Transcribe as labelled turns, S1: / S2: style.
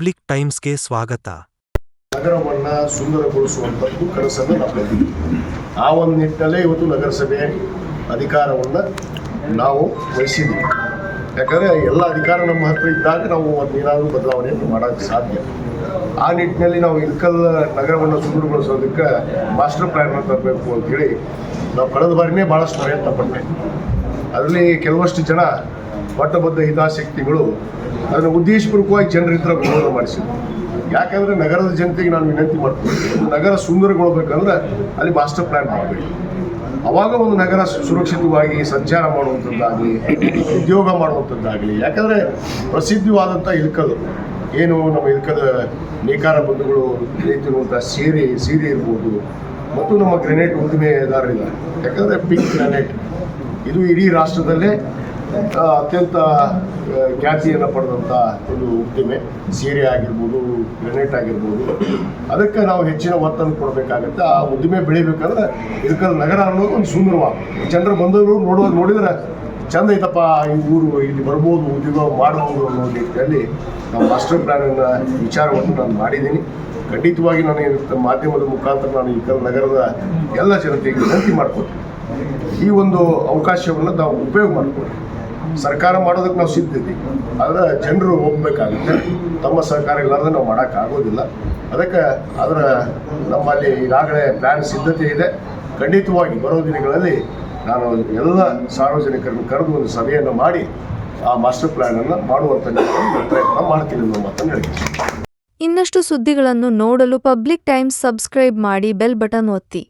S1: Public ಟೈಮ್ಸ್ಗೆ ಸ್ವಾಗತ.
S2: ನಗರವನ್ನು ಸುಂದರಗೊಳಿಸುವಂಥದ್ದು ಕನಸನ್ನು ನಮ್ಮಲ್ಲಿ. ಆ ಒಂದು ನಿಟ್ಟಿನಲ್ಲೇ ಇವತ್ತು ನಗರಸಭೆ ಅಧಿಕಾರವನ್ನು ನಾವು ವಹಿಸಿದ್ದೀವಿ. ಯಾಕಂದರೆ ಎಲ್ಲ ಅಧಿಕಾರ ನಮ್ಮ ಹತ್ರ ಇದ್ದಾಗ ನಾವು ಏನಾದರೂ ಬದಲಾವಣೆಯನ್ನು ಮಾಡೋಕ್ಕೆ ಸಾಧ್ಯ. ಆ ನಿಟ್ಟಿನಲ್ಲಿ ನಾವು ಇಳಕಲ್ ನಗರವನ್ನು ಸುಂದರಗೊಳಿಸೋದಕ್ಕೆ ಮಾಸ್ಟರ್ ಪ್ಲ್ಯಾನ್ ತರಬೇಕು ಅಂಥೇಳಿ ನಾವು ಕಳೆದ ಬಾರಿನೇ ಭಾಳಷ್ಟು ಪ್ರಯತ್ನ ಪಟ್ಟೆ. ಅದರಲ್ಲಿ ಕೆಲವಷ್ಟು ಜನ ಪಟ್ಟಬದ್ಧ ಹಿತಾಸಕ್ತಿಗಳು ಅದನ್ನು ಉದ್ದೇಶಪೂರ್ವಕವಾಗಿ ಜನರ ಹತ್ರ ವಿರೋಧ ಮಾಡಿಸಿದ್ರು. ಯಾಕಂದರೆ ನಗರದ ಜನತೆಗೆ ನಾನು ವಿನಂತಿ ಮಾಡ್ತೀನಿ, ನಗರ ಸುಂದರಗೊಳ್ಬೇಕಂದ್ರೆ ಅಲ್ಲಿ ಮಾಸ್ಟರ್ ಪ್ಲ್ಯಾನ್ ಮಾಡಬೇಕು. ಆವಾಗ ಒಂದು ನಗರ ಸುರಕ್ಷಿತವಾಗಿ ಸಂಚಾರ ಮಾಡುವಂಥದ್ದಾಗಲಿ, ಉದ್ಯೋಗ ಮಾಡುವಂಥದ್ದಾಗಲಿ. ಯಾಕಂದರೆ ಪ್ರಸಿದ್ಧವಾದಂಥ ಇಳಕಲ್ ಏನು ನಮ್ಮ ಇಳಕದ ನೇಕಾರ ಬಂಧುಗಳು ಬೆಳೀತಿರುವಂಥ ಸೀರೆ ಇರ್ಬೋದು, ಮತ್ತು ನಮ್ಮ ಗ್ರೆನೇಟ್ ಉದ್ದಿಮೆದಾರರಿದ್ದಾರೆ. ಯಾಕಂದರೆ ಪಿಂಕ್ ಗ್ರೆನೇಟ್ ಇದು ಇಡೀ ರಾಷ್ಟ್ರದಲ್ಲೇ ಅತ್ಯಂತ ಖ್ಯಾತಿಯನ್ನು ಪಡೆದಂಥ ಒಂದು ಉದ್ದಿಮೆ. ಸೀರೆ ಆಗಿರ್ಬೋದು, ಗ್ರೆನೇಟ್ ಆಗಿರ್ಬೋದು, ಅದಕ್ಕೆ ನಾವು ಹೆಚ್ಚಿನ ಒತ್ತನ್ನು ಕೊಡಬೇಕಾಗತ್ತೆ. ಆ ಉದ್ದಿಮೆ ಬೆಳಿಬೇಕಂದ್ರೆ ಇಳಕಲ್ ನಗರ ಅನ್ನೋದು ಒಂದು ಸುಂದರವಾಗಿ ಜನರು ಬಂದವರು ನೋಡಿದ್ರೆ ಚಂದ ಐತಪ್ಪ ಈ ಊರು, ಇಲ್ಲಿ ಬರ್ಬೋದು, ಉದ್ಯೋಗ ಮಾಡ್ಬೋದು ಅನ್ನೋ ನಿಟ್ಟಿನಲ್ಲಿ ನಾವು ಮಾಸ್ಟರ್ ಪ್ಲ್ಯಾನನ್ನು ವಿಚಾರವನ್ನು ನಾನು ಮಾಡಿದ್ದೀನಿ. ಖಂಡಿತವಾಗಿ ನಾನು ಮಾಧ್ಯಮದ ಮುಖಾಂತರ ನಾನು ಇಳಕಲ್ ನಗರದ ಎಲ್ಲ ಜನತೆಗೆ ವಿನಂತಿ ಮಾಡ್ಕೊತೀನಿ, ಈ ಒಂದು ಅವಕಾಶವನ್ನು ನಾವು ಉಪಯೋಗ ಮಾಡ್ಕೊಳ್ಳಿ. ಸರ್ಕಾರ ಮಾಡೋದಕ್ಕೆ ನಾವು ಸಿದ್ಧಿದ್ದೀವಿ, ಆದರೆ ಜನರು ಹೋಗಬೇಕಾಗುತ್ತೆ. ತಮ್ಮ ಸರ್ಕಾರ ಇಲ್ಲಾಂದ್ರೆ ನಾವು ಮಾಡೋಕ್ಕಾಗೋದಿಲ್ಲ. ಅದಕ್ಕೆ ನಮ್ಮಲ್ಲಿ ಈಗಾಗಲೇ ಪ್ಲ್ಯಾನ್ ಸಿದ್ಧತೆ ಇದೆ. ಖಂಡಿತವಾಗಿ ಬರೋ ದಿನಗಳಲ್ಲಿ ನಾನು ಎಲ್ಲ ಸಾರ್ವಜನಿಕರನ್ನು ಕರೆದು ಒಂದು ಸಭೆಯನ್ನು ಮಾಡಿ ಆ ಮಾಸ್ಟರ್ ಪ್ಲ್ಯಾನನ್ನು ಮಾಡುವಂಥ ಪ್ರಯತ್ನ ಮಾಡ್ತೀನಿ ಅನ್ನೋ ಮಾತನ್ನು ಹೇಳ್ತೀನಿ.
S3: ಇನ್ನಷ್ಟು ಸುದ್ದಿಗಳನ್ನು ನೋಡಲು ಪಬ್ಲಿಕ್ ಟೈಮ್ಸ್ ಸಬ್ಸ್ಕ್ರೈಬ್ ಮಾಡಿ, ಬೆಲ್ ಬಟನ್ ಒತ್ತಿ.